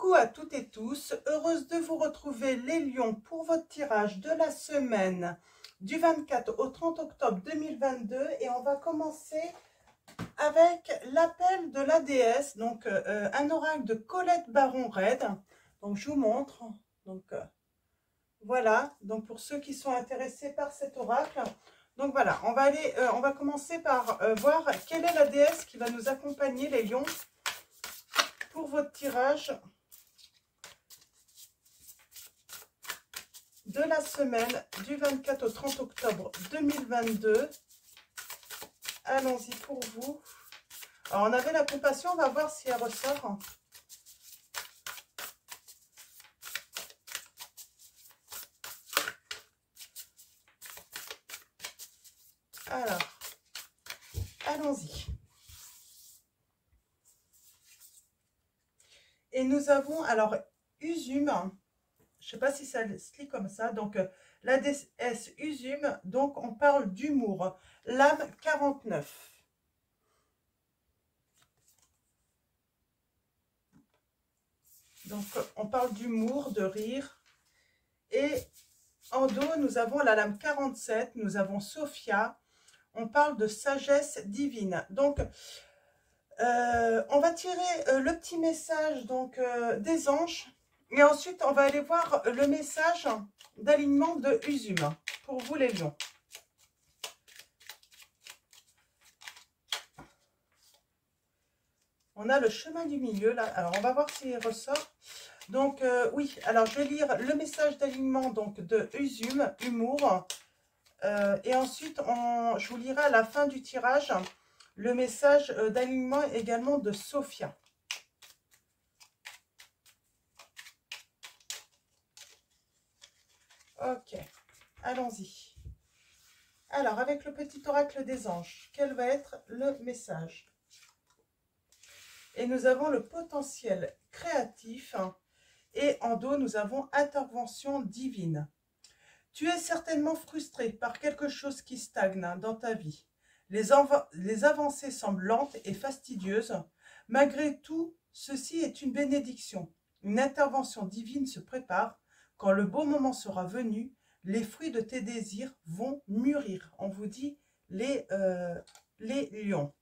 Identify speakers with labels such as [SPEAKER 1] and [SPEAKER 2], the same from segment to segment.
[SPEAKER 1] Coucou à toutes et tous, heureuse de vous retrouver les lions pour votre tirage de la semaine du 24 au 30 octobre 2022 et on va commencer avec l'appel de la déesse, donc un oracle de Colette Baron-Red. Donc je vous montre, donc voilà, donc pour ceux qui sont intéressés par cet oracle. Donc voilà, on va commencer par voir quelle est la déesse qui va nous accompagner les lions pour votre tirage de la semaine du 24 au 30 octobre 2022. Allons-y pour vous. Alors, on avait la compassion, on va voir si elle ressort. Alors, allons-y. Et nous avons, alors, Usume. Je ne sais pas si ça se lit comme ça. Donc, la déesse Usume, donc on parle d'humour. L'âme 49. Donc, on parle d'humour, de rire. Et en dos, nous avons la lame 47. Nous avons Sophia. On parle de sagesse divine. Donc, on va tirer le petit message donc, des anges. Et ensuite, on va aller voir le message d'alignement de Usume pour vous les lions. On a le chemin du milieu là. Alors, on va voir s'il ressort. Donc, oui. Alors, je vais lire le message d'alignement donc de Usume, humour. Et ensuite, je vous lirai à la fin du tirage le message d'alignement également de Sophia. Ok, allons-y. Alors, avec le petit oracle des anges, quel va être le message? Et nous avons le potentiel créatif. Et en dos, nous avons intervention divine. Tu es certainement frustré par quelque chose qui stagne dans ta vie. Les avancées semblent lentes et fastidieuses. Malgré tout, ceci est une bénédiction. Une intervention divine se prépare. Quand le beau moment sera venu, les fruits de tes désirs vont mûrir. On vous dit les lions.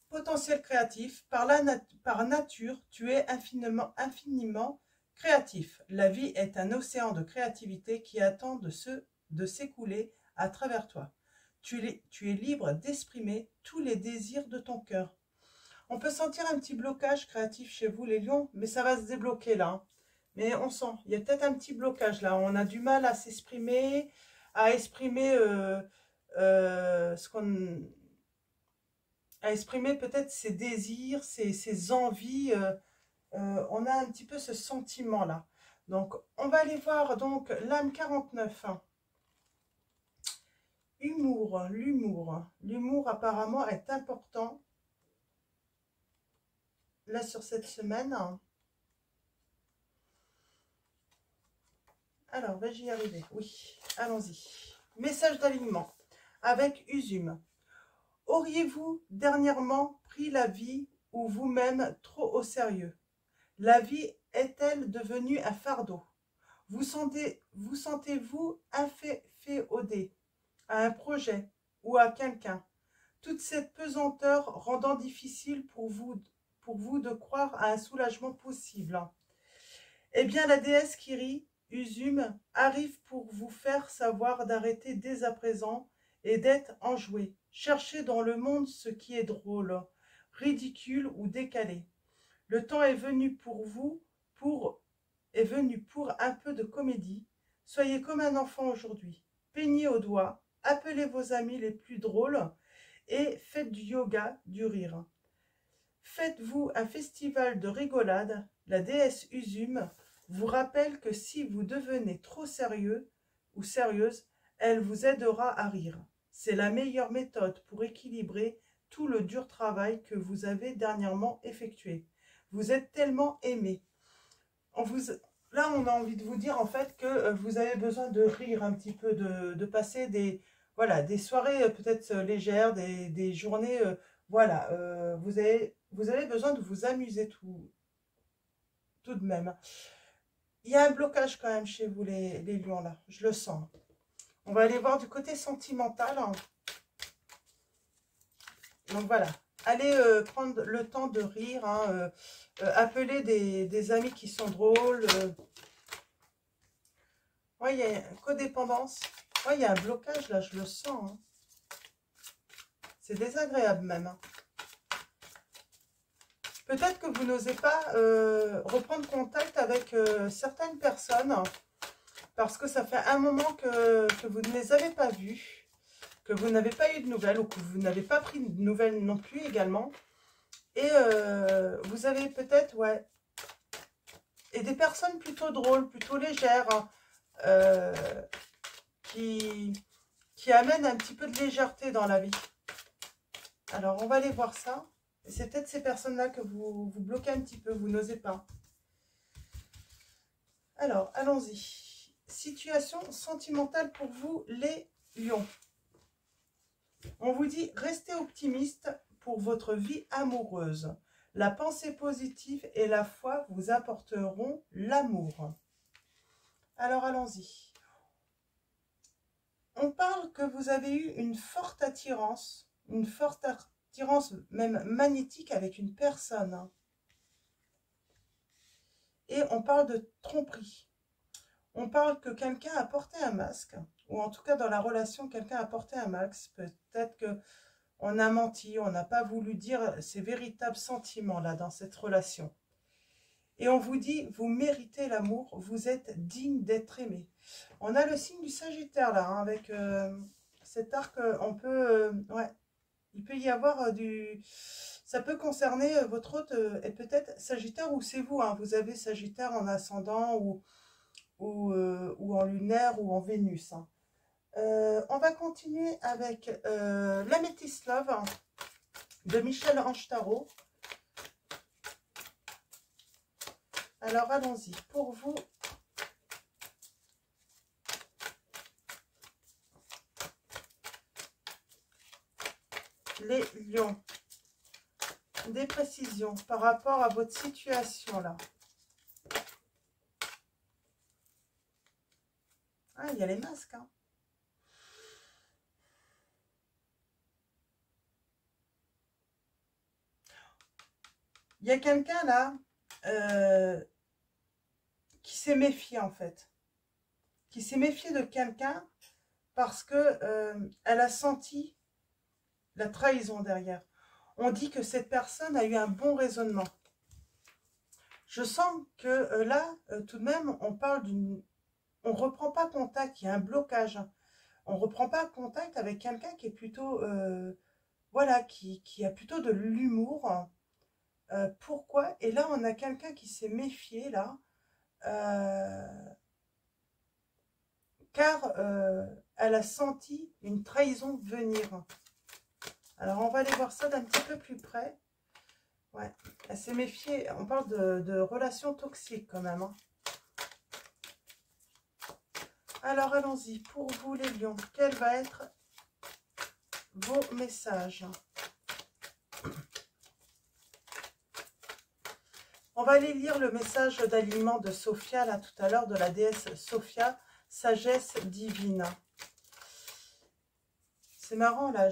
[SPEAKER 1] Potentiel créatif. Par nature, tu es infiniment créatif. La vie est un océan de créativité qui attend de s'écouler à travers toi. Tu es libre d'exprimer tous les désirs de ton cœur. On peut sentir un petit blocage créatif chez vous les lions, mais ça va se débloquer là. Hein. Mais on sent, il y a peut-être un petit blocage là. On a du mal à s'exprimer, à exprimer à exprimer peut-être ses désirs, ses envies. On a un petit peu ce sentiment là. Donc on va aller voir donc l'âme 49. Humour, l'humour. L'humour apparemment est important là sur cette semaine. Alors, vais-je y arriver? Oui, allons-y. Message d'alignement avec Usume. Auriez-vous dernièrement pris la vie ou vous-même trop au sérieux? La vie est-elle devenue un fardeau? Vous sentez-vous inféodé à un projet ou à quelqu'un? Toute cette pesanteur rendant difficile pour vous de croire à un soulagement possible. Eh bien, la déesse qui rit, Usume, arrive pour vous faire savoir d'arrêter dès à présent et d'être enjoué. Cherchez dans le monde ce qui est drôle, ridicule ou décalé. Le temps est venu pour un peu de comédie. Soyez comme un enfant aujourd'hui. Peignez au doigt, appelez vos amis les plus drôles et faites du yoga, du rire. Faites-vous un festival de rigolade. La déesse Usume vous rappelle que si vous devenez trop sérieux ou sérieuse, elle vous aidera à rire. C'est la meilleure méthode pour équilibrer tout le dur travail que vous avez dernièrement effectué. Vous êtes tellement aimé. Là, on a envie de vous dire en fait que vous avez besoin de rire un petit peu, de passer des soirées peut-être légères, des journées Voilà, vous avez besoin de vous amuser tout de même. Il y a un blocage quand même chez vous, les lions, là. Je le sens. On va aller voir du côté sentimental. Donc voilà. Allez prendre le temps de rire. Hein, appeler des amis qui sont drôles. Ouais, il y a une codépendance. Ouais, il y a un blocage là, je le sens. Hein. C'est désagréable même. Hein. Peut-être que vous n'osez pas reprendre contact avec certaines personnes parce que ça fait un moment que vous ne les avez pas vues, que vous n'avez pas eu de nouvelles ou que vous n'avez pas pris de nouvelles non plus également. Et vous avez peut-être, ouais, et des personnes plutôt drôles, plutôt légères, hein, qui amènent un petit peu de légèreté dans la vie. Alors, on va aller voir ça. C'est peut-être ces personnes-là que vous bloquez un petit peu, vous n'osez pas. Alors, allons-y. Situation sentimentale pour vous, les lions. On vous dit, restez optimiste pour votre vie amoureuse. La pensée positive et la foi vous apporteront l'amour. Alors, allons-y. On parle que vous avez eu une forte attirance même magnétique avec une personne. Et on parle de tromperie. On parle que quelqu'un a porté un masque, ou en tout cas dans la relation, quelqu'un a porté un masque. Peut-être qu'on a menti, on n'a pas voulu dire ses véritables sentiments là dans cette relation. Et on vous dit, vous méritez l'amour, vous êtes digne d'être aimé. On a le signe du Sagittaire là, hein, avec cet arc, on peut, ouais, il peut y avoir du... Ça peut concerner votre hôte et peut-être Sagittaire ou c'est vous, hein, vous avez Sagittaire en ascendant ou en lunaire ou en Vénus. Hein. On va continuer avec l'Améthyste Love de Michel Ange Tarot. Alors allons-y, pour vous, les lions, des précisions par rapport à votre situation là. Ah, il y a les masques. Hein. Il y a quelqu'un là qui s'est méfié en fait. Qui s'est méfié de quelqu'un parce que elle a senti la trahison derrière. On dit que cette personne a eu un bon raisonnement. Je sens que là, tout de même, on parle d'une... On ne reprend pas contact, il y a un blocage. On ne reprend pas contact avec quelqu'un qui est plutôt... voilà, qui a plutôt de l'humour. Pourquoi? Et là, on a quelqu'un qui s'est méfié, là. Car elle a senti une trahison venir. Alors, on va aller voir ça d'un petit peu plus près. Ouais, elle s'est méfiée. On parle de relations toxiques quand même. Hein. Alors, allons-y. Pour vous, les lions, quels vont être vos messages? On va aller lire le message d'alignement de Sophia, là, tout à l'heure, de la déesse Sophia, sagesse divine. C'est marrant, là,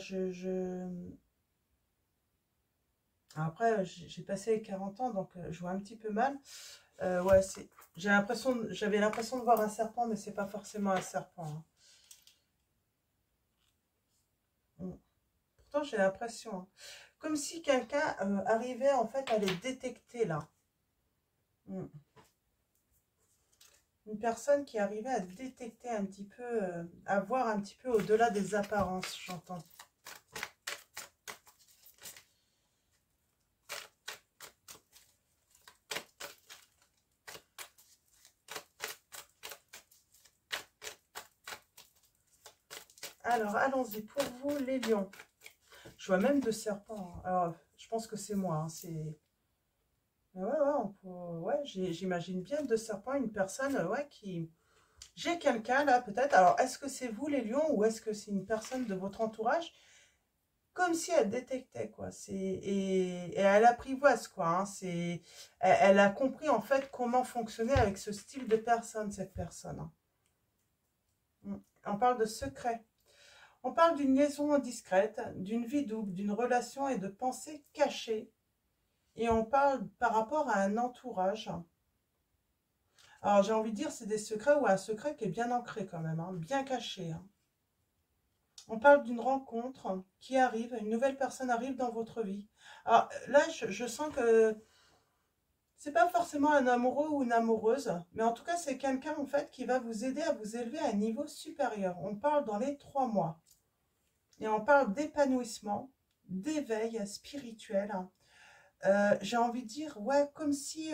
[SPEAKER 1] Après, j'ai passé les 40 ans, donc je vois un petit peu mal. Ouais, j'avais l'impression de voir un serpent, mais c'est pas forcément un serpent. Hein. Pourtant, j'ai l'impression. Hein. Comme si quelqu'un arrivait, en fait, à les détecter, là. Une personne qui arrivait à détecter un petit peu, à voir un petit peu au-delà des apparences, j'entends. Alors, allons-y. Pour vous, les lions. Je vois même deux serpents. Alors, je pense que c'est moi. Hein, c'est... Ouais, j'imagine bien deux serpents, une personne, ouais, qui... J'ai quelqu'un là, peut-être. Alors, est-ce que c'est vous, les lions, ou est-ce que c'est une personne de votre entourage comme si elle détectait, quoi. Et elle apprivoise, quoi. Hein. Elle a compris, en fait, comment fonctionner avec ce style de personne, cette personne. Hein. On parle de secret. On parle d'une liaison discrète, d'une vie double, d'une relation et de pensées cachées. Et on parle par rapport à un entourage. Alors, j'ai envie de dire, c'est des secrets ou un secret qui est bien ancré quand même, hein, bien caché. Hein. On parle d'une rencontre qui arrive, une nouvelle personne arrive dans votre vie. Alors là, je sens que c'est pas forcément un amoureux ou une amoureuse, mais en tout cas, c'est quelqu'un en fait qui va vous aider à vous élever à un niveau supérieur. On parle dans les 3 mois. Et on parle d'épanouissement, d'éveil spirituel. J'ai envie de dire, ouais, comme si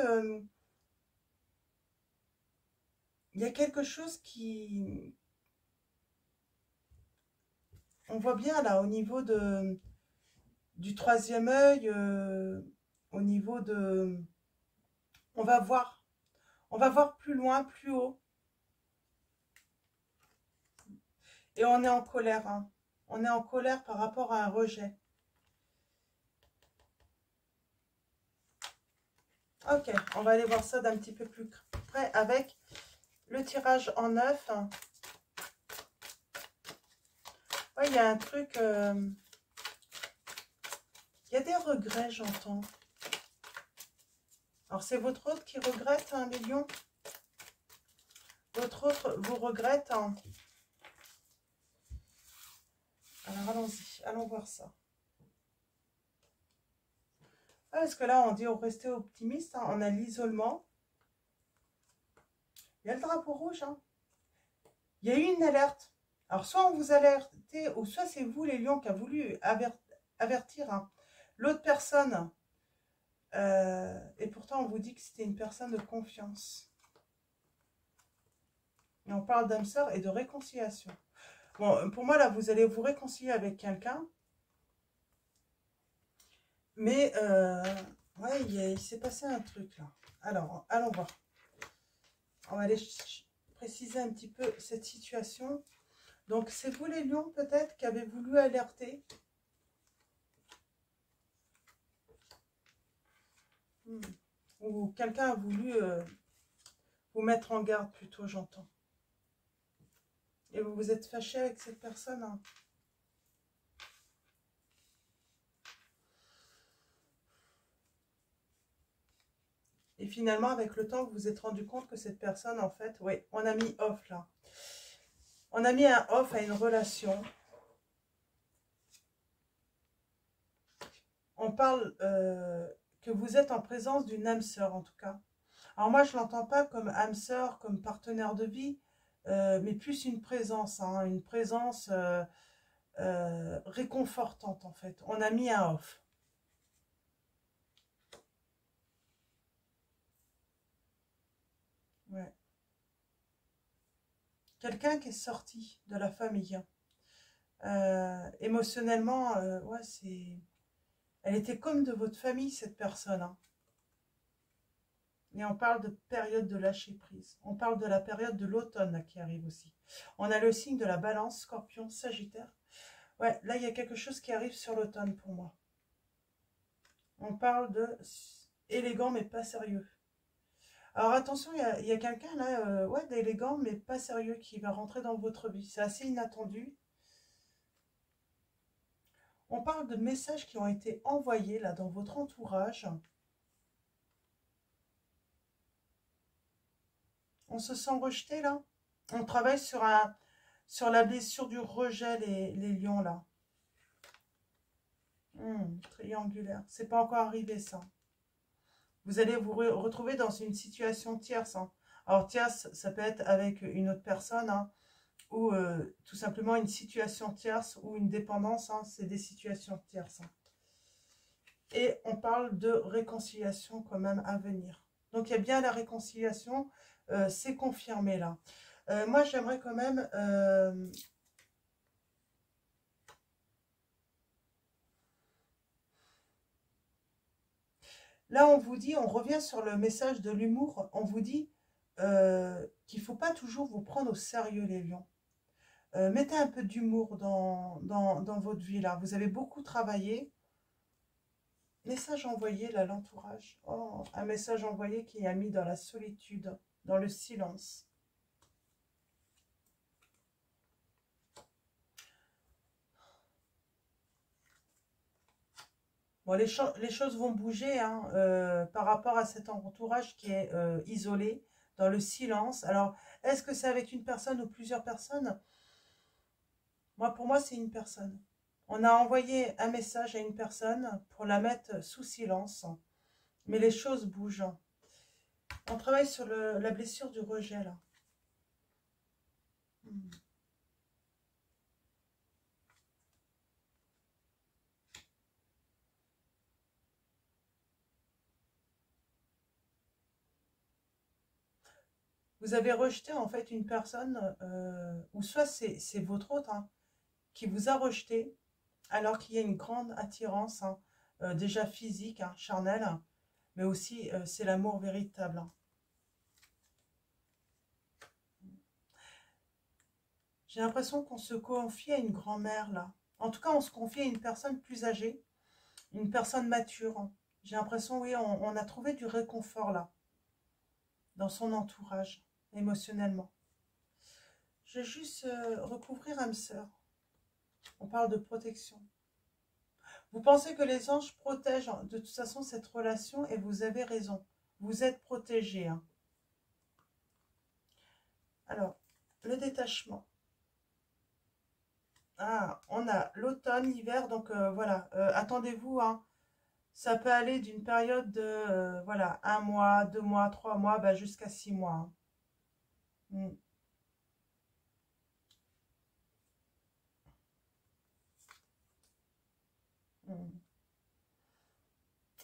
[SPEAKER 1] il y a quelque chose qui... On voit bien là, au niveau du troisième œil, au niveau de... On va voir plus loin, plus haut. Et on est en colère. Hein. On est en colère par rapport à un rejet. Ok, on va aller voir ça d'un petit peu plus près avec le tirage en 9. Ouais, il y a un truc... il y a des regrets, j'entends. Alors, c'est votre autre qui regrette, hein, les lions? Votre autre vous regrette, hein? Alors, allons-y. Allons voir ça. Ah, parce que là, on dit rester optimiste. Hein, on a l'isolement. Il y a le drapeau rouge. Hein. Il y a eu une alerte. Alors, soit on vous alertait, ou soit c'est vous, les lions, qui a voulu avertir hein, l'autre personne. Et pourtant, on vous dit que c'était une personne de confiance. Et on parle d'âme sœur et de réconciliation. Bon, pour moi, là, vous allez vous réconcilier avec quelqu'un. Mais, ouais, il s'est passé un truc, là. Alors, allons voir. On va aller préciser un petit peu cette situation. Donc, c'est vous, les lions, peut-être, qui avez voulu alerter. Ou quelqu'un a voulu vous mettre en garde, plutôt, j'entends. Et vous vous êtes fâché avec cette personne, hein. Et finalement, avec le temps, vous vous êtes rendu compte que cette personne, en fait, oui, on a mis off, là. On a mis un off à une relation. On parle que vous êtes en présence d'une âme sœur, en tout cas. Alors moi, je ne l'entends pas comme âme sœur, comme partenaire de vie, mais plus une présence, hein, une présence réconfortante, en fait. On a mis un off. Ouais. Quelqu'un qui est sorti de la famille. Émotionnellement, ouais, c'est... Elle était comme de votre famille, cette personne. Hein. Et on parle de période de lâcher prise. On parle de la période de l'automne qui arrive aussi. On a le signe de la balance, scorpion, sagittaire. Ouais, là, il y a quelque chose qui arrive sur l'automne pour moi. On parle de élégant mais pas sérieux. Alors attention, il y a quelqu'un là, ouais, d'élégant mais pas sérieux qui va rentrer dans votre vie. C'est assez inattendu. On parle de messages qui ont été envoyés là dans votre entourage. On se sent rejeté là. On travaille sur la blessure du rejet, les lions là. Triangulaire. C'est pas encore arrivé ça. Vous allez vous retrouver dans une situation tierce. Hein. Alors tierce, ça peut être avec une autre personne, hein, ou tout simplement une situation tierce ou une dépendance. Hein, c'est des situations tierces. Hein. Et on parle de réconciliation quand même à venir. Donc il y a bien la réconciliation, c'est confirmé là. Moi j'aimerais quand même... Là, on vous dit, on revient sur le message de l'humour, on vous dit qu'il ne faut pas toujours vous prendre au sérieux, les lions. Mettez un peu d'humour dans votre vie, là. Vous avez beaucoup travaillé. Message envoyé, là, l'entourage. Oh, un message envoyé qui a mis dans la solitude, dans le silence. Bon, les choses vont bouger hein, par rapport à cet entourage qui est isolé, dans le silence. Alors, est-ce que c'est avec une personne ou plusieurs personnes? Pour moi, c'est une personne. On a envoyé un message à une personne pour la mettre sous silence. Mais les choses bougent. On travaille sur la blessure du rejet, là. Hmm. Vous avez rejeté, en fait, une personne, ou soit c'est votre autre, hein, qui vous a rejeté, alors qu'il y a une grande attirance, hein, déjà physique, hein, charnelle, mais aussi c'est l'amour véritable. Hein. J'ai l'impression qu'on se confie à une grand-mère, là. En tout cas, on se confie à une personne plus âgée, une personne mature. Hein. J'ai l'impression, oui, on a trouvé du réconfort, là, dans son entourage, émotionnellement. Je vais juste recouvrir âme sœur. On parle de protection. Vous pensez que les anges protègent de toute façon cette relation et vous avez raison. Vous êtes protégés. Hein. Alors, le détachement. Ah, on a l'automne, l'hiver, donc voilà. Attendez-vous, hein. Ça peut aller d'une période de voilà, 1 mois, 2 mois, 3 mois, bah, jusqu'à 6 mois. Hein. Mm, mm.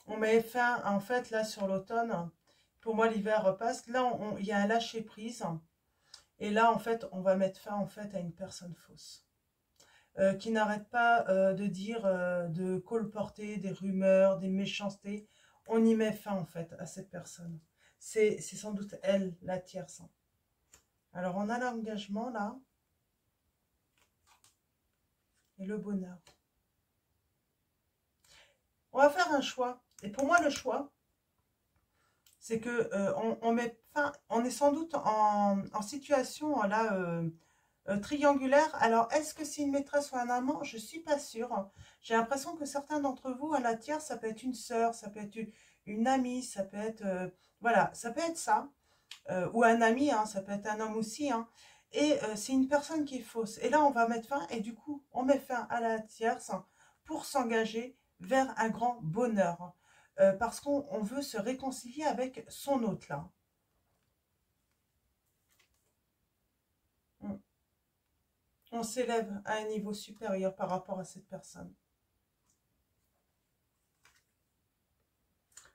[SPEAKER 1] On met fin, en fait, là, sur l'automne. Pour moi, l'hiver repasse. Là, il y a un lâcher-prise. Et là, en fait, on va mettre fin, en fait, à une personne fausse. Qui n'arrête pas de dire, de colporter des rumeurs, des méchancetés. On y met fin, en fait, à cette personne. C'est sans doute elle, la tierce. Hein. Alors, on a l'engagement, là, et le bonheur. On va faire un choix. Et pour moi, le choix, c'est que on met fin, on est sans doute en situation là triangulaire. Alors, est-ce que c'est une maîtresse ou un amant? Je suis pas sûre. J'ai l'impression que certains d'entre vous, à la tierce, ça peut être une sœur, ça peut être une amie, ça peut être voilà, ça peut être ça, ou un ami, hein, ça peut être un homme aussi. Hein. Et c'est une personne qui est fausse. Et là, on va mettre fin, et du coup, on met fin à la tierce pour s'engager vers un grand bonheur. Parce qu'on veut se réconcilier avec son hôte, là. Mm. On s'élève à un niveau supérieur par rapport à cette personne.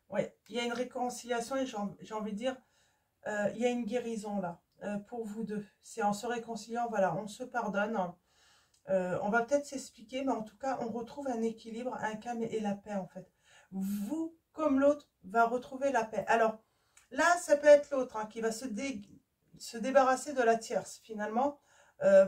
[SPEAKER 1] Oui, il y a une réconciliation et j'ai envie de dire, il y a une guérison là, pour vous deux. C'est en se réconciliant, voilà, on se pardonne. On va peut-être s'expliquer, mais en tout cas, on retrouve un équilibre, un calme et la paix en fait. Vous, comme l'autre, va retrouver la paix. Alors, là, ça peut être l'autre hein, qui va se débarrasser de la tierce. Finalement,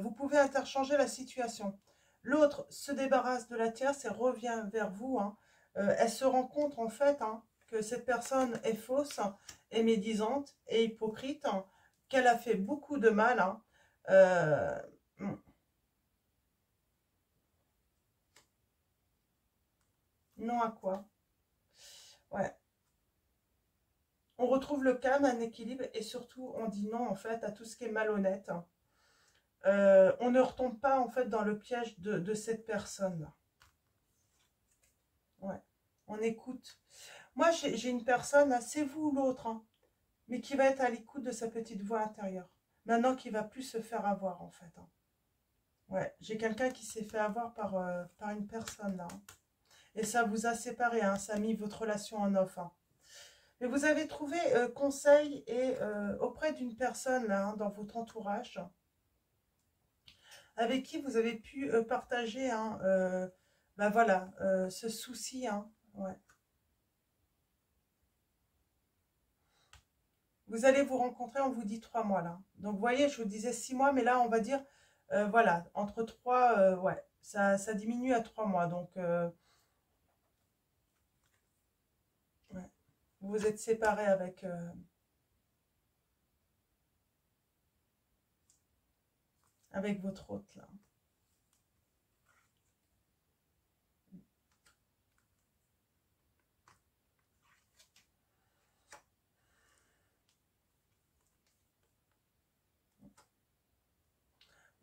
[SPEAKER 1] vous pouvez interchanger la situation. L'autre se débarrasse de la tierce et revient vers vous. Hein. Elle se rend compte en fait hein, que cette personne est fausse, est médisante, est hypocrite, hein, qu'elle a fait beaucoup de mal. Hein. Euh, non à quoi? Ouais. On retrouve le calme, un équilibre et surtout on dit non en fait à tout ce qui est malhonnête. On ne retombe pas en fait dans le piège de cette personne-là. Ouais. On écoute. Moi j'ai une personne, c'est vous ou l'autre, hein, mais qui va être à l'écoute de sa petite voix intérieure. Maintenant qu'il va plus se faire avoir en fait. Hein. Ouais, j'ai quelqu'un qui s'est fait avoir par une personne là. Hein. Et ça vous a séparé, hein, ça a mis votre relation en off. Hein. Mais vous avez trouvé conseil et auprès d'une personne là, hein, dans votre entourage avec qui vous avez pu partager hein, bah voilà, ce souci. Hein, ouais. Vous allez vous rencontrer, on vous dit 3 mois là. Donc vous voyez, je vous disais 6 mois, mais là on va dire Voilà, entre 3, ouais, ça diminue à 3 mois. Donc, ouais, vous vous êtes séparés avec votre hôte, là.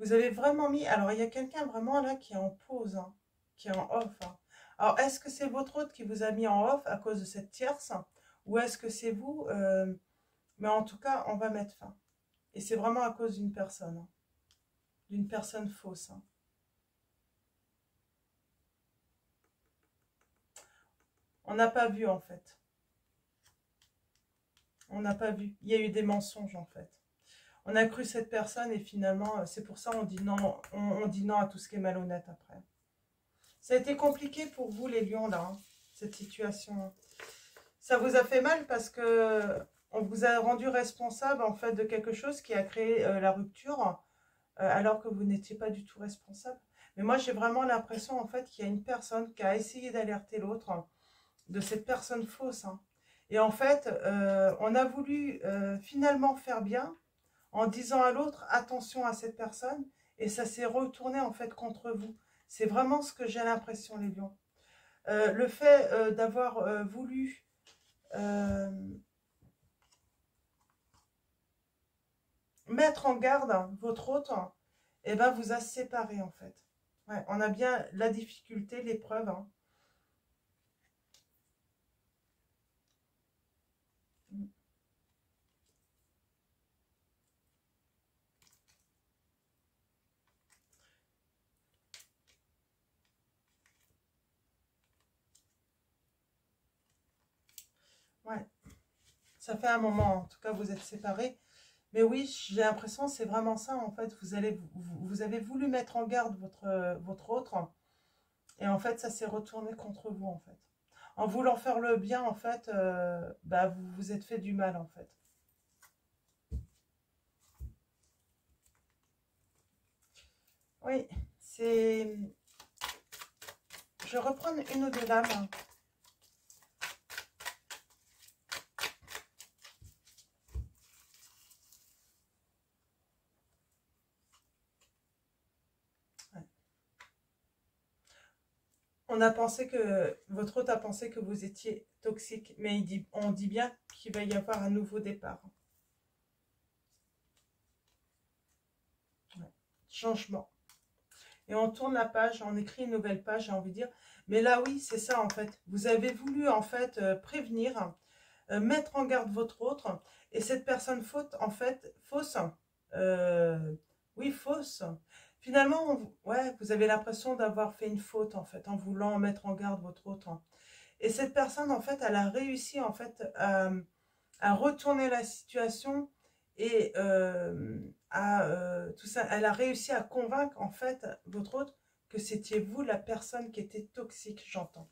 [SPEAKER 1] Vous avez vraiment mis... Alors, il y a quelqu'un vraiment là qui est en pause, hein, qui est en off, hein. Alors, est-ce que c'est votre hôte qui vous a mis en off à cause de cette tierce? Ou est-ce que c'est vous? Mais en tout cas, on va mettre fin. Et c'est vraiment à cause d'une personne, hein, d'une personne fausse, hein. On n'a pas vu, en fait. On n'a pas vu. Il y a eu des mensonges, en fait. On a cru cette personne et finalement, c'est pour ça on dit non, on dit non à tout ce qui est malhonnête après. Ça a été compliqué pour vous, les lions, là, hein, cette situation. Ça vous a fait mal parce que on vous a rendu responsable, en fait, de quelque chose qui a créé la rupture, alors que vous n'étiez pas du tout responsable. Mais moi, j'ai vraiment l'impression, en fait, qu'il y a une personne qui a essayé d'alerter l'autre de cette personne fausse, hein. Et en fait, on a voulu finalement faire bien en disant à l'autre, attention à cette personne, et ça s'est retourné, en fait, contre vous. C'est vraiment ce que j'ai l'impression, les lions. Le fait d'avoir voulu mettre en garde votre hôte, eh ben, vous a séparé, en fait. Ouais, on a bien la difficulté, l'épreuve, hein. Ouais, ça fait un moment, en tout cas, vous êtes séparés. Mais oui, j'ai l'impression que c'est vraiment ça, en fait. Vous avez voulu mettre en garde votre autre, et en fait, ça s'est retourné contre vous, en fait. En voulant faire le bien, en fait, bah, vous vous êtes fait du mal, en fait. Oui, c'est... Je vais reprendre une ou deux lames. Ouais. On a pensé que... Votre hôte a pensé que vous étiez toxique, mais on dit bien qu'il va y avoir un nouveau départ. Ouais. Changement. Et on tourne la page, on écrit une nouvelle page, j'ai envie de dire. Mais là, oui, c'est ça, en fait. Vous avez voulu, en fait, prévenir, mettre en garde votre autre. Et cette personne faute, en fait, fausse. Oui, fausse. Finalement, ouais, vous avez l'impression d'avoir fait une faute, en fait, en voulant mettre en garde votre autre. Et cette personne, en fait, elle a réussi, en fait, à retourner la situation et tout ça. Elle a réussi à convaincre, en fait, votre autre que c'était vous la personne qui était toxique, j'entends.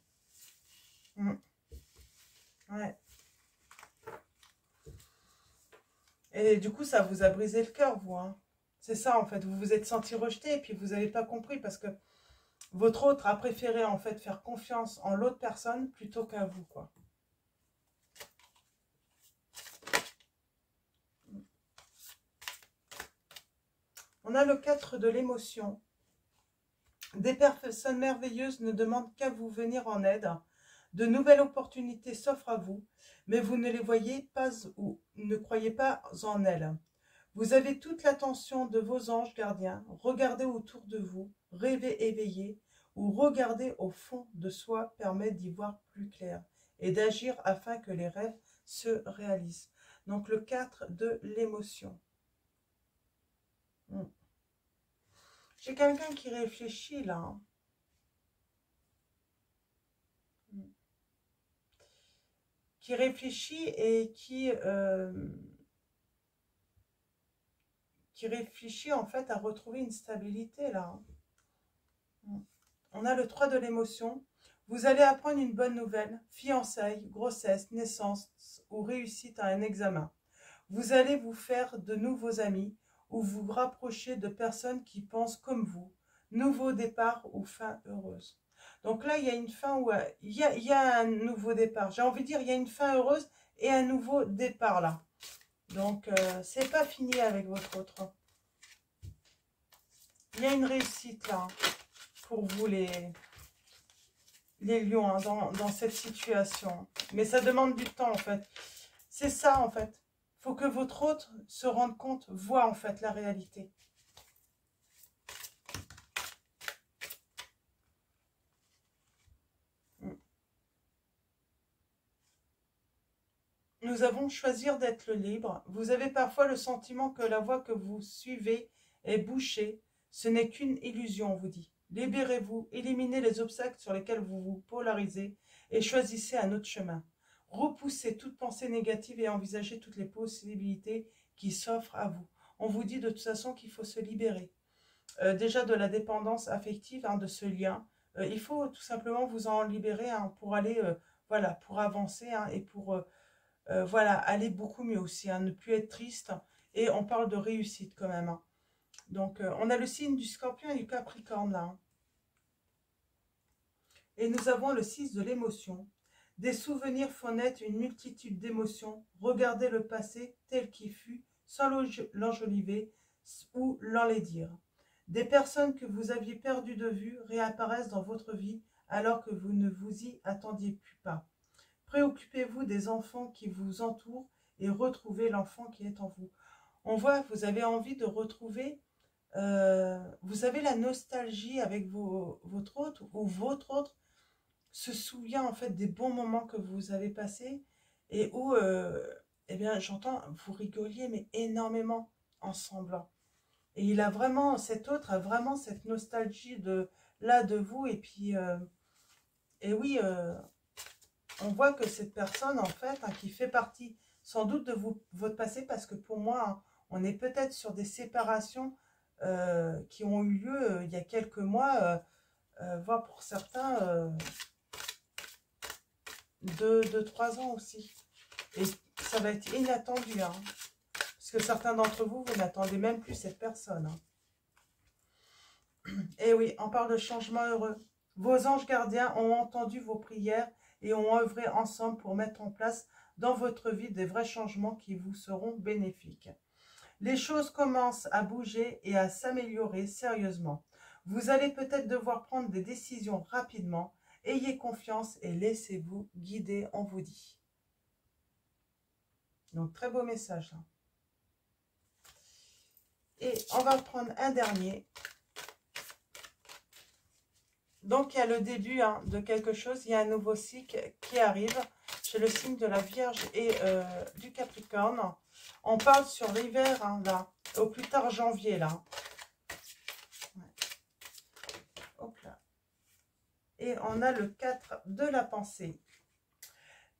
[SPEAKER 1] Mm. Ouais. Et du coup, ça vous a brisé le cœur, vous, hein. C'est ça, en fait. Vous vous êtes senti rejeté et puis vous n'avez pas compris parce que votre autre a préféré, en fait, faire confiance en l'autre personne plutôt qu'à vous, quoi. On a le 4 de l'émotion. Des personnes merveilleuses ne demandent qu'à vous venir en aide. De nouvelles opportunités s'offrent à vous, mais vous ne les voyez pas ou ne croyez pas en elles. Vous avez toute l'attention de vos anges gardiens. Regardez autour de vous, rêvez éveillé, ou regardez au fond de soi permet d'y voir plus clair et d'agir afin que les rêves se réalisent. Donc le 4 de l'émotion. J'ai quelqu'un qui réfléchit là, hein. Qui réfléchit et qui réfléchit en fait à retrouver une stabilité là, hein. On a le 3 de l'émotion. Vous allez apprendre une bonne nouvelle, fiançailles, grossesse, naissance ou réussite à un examen. Vous allez vous faire de nouveaux amis ou vous rapprocher de personnes qui pensent comme vous. Nouveau départ ou fin heureuse. Donc là, il y a une fin où il y a un nouveau départ. J'ai envie de dire, il y a une fin heureuse et un nouveau départ là. Donc, c'est pas fini avec votre autre. Il y a une réussite là pour vous les lions hein, dans cette situation. Mais ça demande du temps en fait. C'est ça en fait. Il faut que votre autre se rende compte, voit en fait la réalité. Nous avons choisir d'être libre. Vous avez parfois le sentiment que la voie que vous suivez est bouchée. Ce n'est qu'une illusion, on vous dit. Libérez-vous, éliminez les obstacles sur lesquels vous vous polarisez et choisissez un autre chemin. Repoussez toute pensée négative et envisagez toutes les possibilités qui s'offrent à vous. On vous dit de toute façon qu'il faut se libérer. Déjà de la dépendance affective, hein, de ce lien. Il faut tout simplement vous en libérer hein, pour aller, voilà, pour avancer hein, et pour... voilà, aller beaucoup mieux aussi, hein, ne plus être triste. Et on parle de réussite quand même. Hein. Donc, on a le signe du Scorpion et du Capricorne là. Hein. Et nous avons le 6 de l'émotion. Des souvenirs font naître une multitude d'émotions. Regardez le passé tel qu'il fut, sans l'enjoliver ou l'enlaidir. Des personnes que vous aviez perdues de vue réapparaissent dans votre vie alors que vous ne vous y attendiez plus pas. Préoccupez-vous des enfants qui vous entourent et retrouvez l'enfant qui est en vous. On voit, vous avez envie de retrouver, vous avez la nostalgie avec votre autre, ou votre autre se souvient en fait des bons moments que vous avez passés et où, eh bien, j'entends, vous rigoliez, mais énormément ensemble. Et il a vraiment, cet autre a vraiment cette nostalgie de vous, et puis, et oui, on voit que cette personne, en fait, hein, qui fait partie sans doute de votre passé, parce que pour moi, hein, on est peut-être sur des séparations qui ont eu lieu il y a quelques mois, voire pour certains, 3 ans aussi. Et ça va être inattendu, hein, parce que certains d'entre vous, vous n'attendez même plus cette personne. Hein. Et oui, on parle de changement heureux. Vos anges gardiens ont entendu vos prières et ont œuvré ensemble pour mettre en place dans votre vie des vrais changements qui vous seront bénéfiques. Les choses commencent à bouger et à s'améliorer sérieusement. Vous allez peut-être devoir prendre des décisions rapidement. Ayez confiance et laissez-vous guider, on vous dit. Donc, très beau message. Hein. Et on va prendre un dernier. Donc, il y a le début hein, de quelque chose. Il y a un nouveau cycle qui arrive chez le signe de la Vierge et du Capricorne. On parle sur l'hiver, hein, là, au plus tard janvier, là. Ouais. Hop là. Et on a le 4 de la pensée.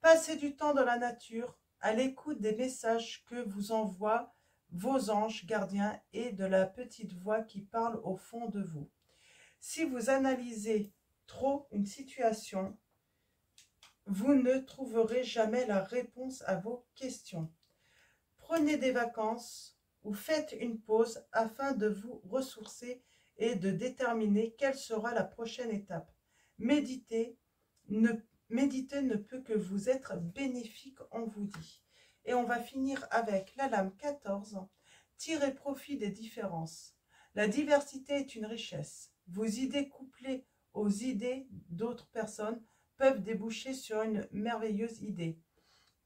[SPEAKER 1] Passez du temps dans la nature, à l'écoute des messages que vous envoient vos anges gardiens et de la petite voix qui parle au fond de vous. Si vous analysez trop une situation, vous ne trouverez jamais la réponse à vos questions. Prenez des vacances ou faites une pause afin de vous ressourcer et de déterminer quelle sera la prochaine étape. Méditer ne peut que vous être bénéfique, on vous dit. Et on va finir avec la lame 14. Tirez profit des différences. La diversité est une richesse. Vos idées couplées aux idées d'autres personnes peuvent déboucher sur une merveilleuse idée.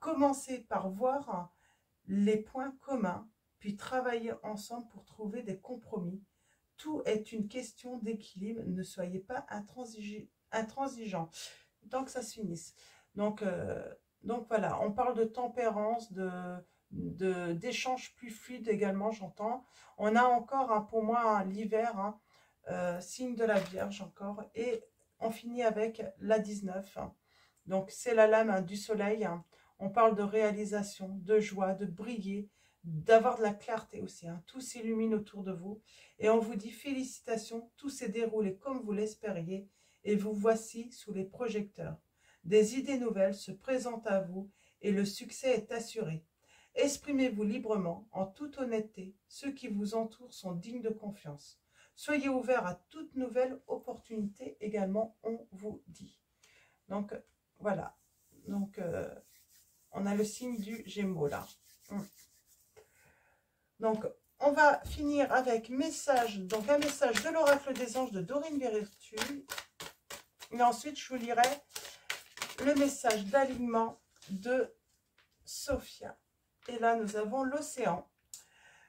[SPEAKER 1] Commencez par voir les points communs, puis travailler ensemble pour trouver des compromis. Tout est une question d'équilibre. Ne soyez pas intransigeants. Tant que ça se finisse. Donc voilà, on parle de tempérance, d'échanges plus fluides également, j'entends. On a encore, hein, pour moi, hein, l'hiver, hein, signe de la Vierge encore. Et on finit avec la 19. Hein. Donc c'est la lame hein, du soleil. Hein. On parle de réalisation, de joie, de briller, d'avoir de la clarté aussi. Hein. Tout s'illumine autour de vous. Et on vous dit félicitations, tout s'est déroulé comme vous l'espériez. Et vous voici sous les projecteurs. Des idées nouvelles se présentent à vous et le succès est assuré. Exprimez-vous librement, en toute honnêteté. Ceux qui vous entourent sont dignes de confiance. Soyez ouverts à toute nouvelle opportunité également, on vous dit. Donc, voilà. Donc, on a le signe du Gémeaux, là. Donc, on va finir avec message, donc un message de l'oracle des anges de Dorine Vertu. Et ensuite, je vous lirai le message d'alignement de Sophia. Et là, nous avons l'océan.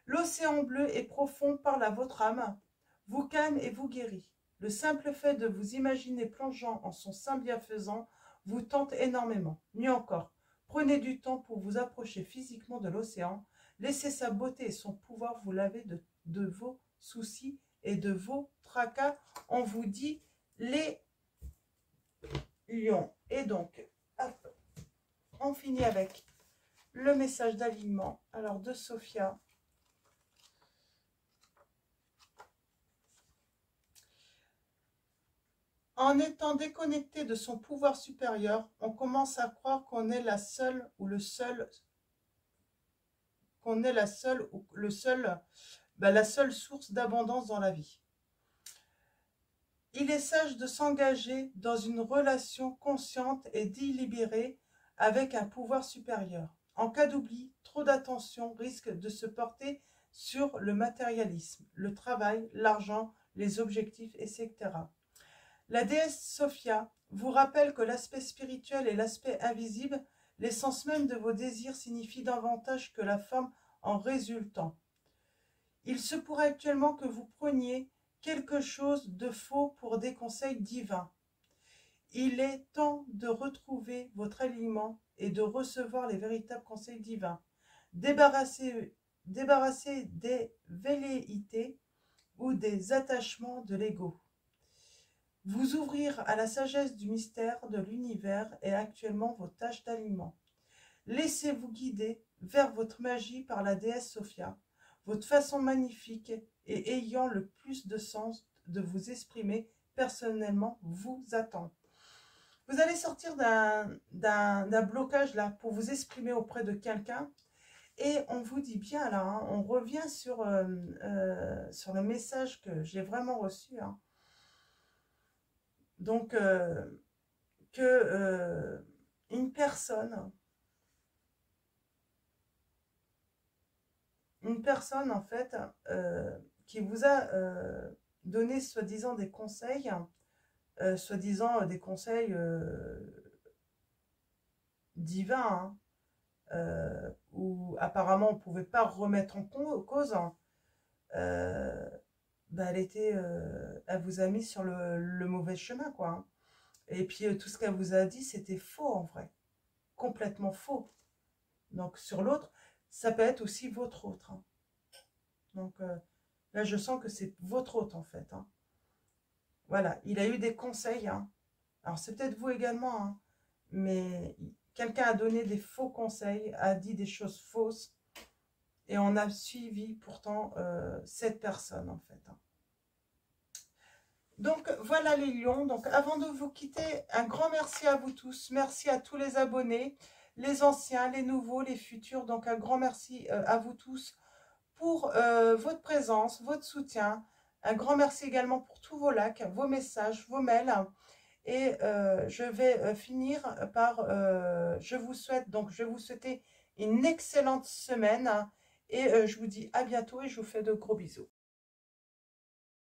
[SPEAKER 1] L'océan bleu et profond parle à votre âme, vous calme et vous guérit. Le simple fait de vous imaginer plongeant en son sein bienfaisant vous tente énormément. Mieux encore, prenez du temps pour vous approcher physiquement de l'océan. Laissez sa beauté et son pouvoir vous laver de vos soucis et de vos tracas. On vous dit les lions. Et donc, hop, on finit avec le message d'alignement. Alors, de Sophia. En étant déconnecté de son pouvoir supérieur, on commence à croire qu'on est la seule ou le seul, la seule source d'abondance dans la vie. Il est sage de s'engager dans une relation consciente et délibérée avec un pouvoir supérieur. En cas d'oubli, trop d'attention risque de se porter sur le matérialisme, le travail, l'argent, les objectifs, etc. La déesse Sophia vous rappelle que l'aspect spirituel et l'aspect invisible, l'essence même de vos désirs, signifient davantage que la forme en résultant. Il se pourrait actuellement que vous preniez quelque chose de faux pour des conseils divins. Il est temps de retrouver votre alignement et de recevoir les véritables conseils divins. Débarrassez des velléités ou des attachements de l'ego. Vous ouvrir à la sagesse du mystère de l'univers est actuellement vos tâches d'alignement. Laissez-vous guider vers votre magie par la déesse Sophia, votre façon magnifique et ayant le plus de sens de vous exprimer personnellement vous attend. Vous allez sortir d'un blocage là pour vous exprimer auprès de quelqu'un et on vous dit bien là, hein, on revient sur le message que j'ai vraiment reçu. Hein. Donc, une personne en fait qui vous a donné soi-disant des conseils, divins, hein, où apparemment on ne pouvait pas remettre en cause, hein, elle vous a mis sur le mauvais chemin, quoi. Hein. Et puis tout ce qu'elle vous a dit, c'était faux en vrai, complètement faux. Donc sur l'autre, ça peut être aussi votre autre. Hein. Donc là, je sens que c'est votre autre en fait. Hein. Voilà, il a eu des conseils. Hein. Alors c'est peut-être vous également, hein, mais quelqu'un a donné des faux conseils, a dit des choses fausses, et on a suivi pourtant cette personne en fait. Hein. Donc voilà les lions. Donc avant de vous quitter, un grand merci à vous tous. Merci à tous les abonnés, les anciens, les nouveaux, les futurs. Donc un grand merci à vous tous pour votre présence, votre soutien. Un grand merci également pour tous vos likes, vos messages, vos mails. Et je vais finir par, je vais vous souhaiter une excellente semaine. Et je vous dis à bientôt et je vous fais de gros bisous.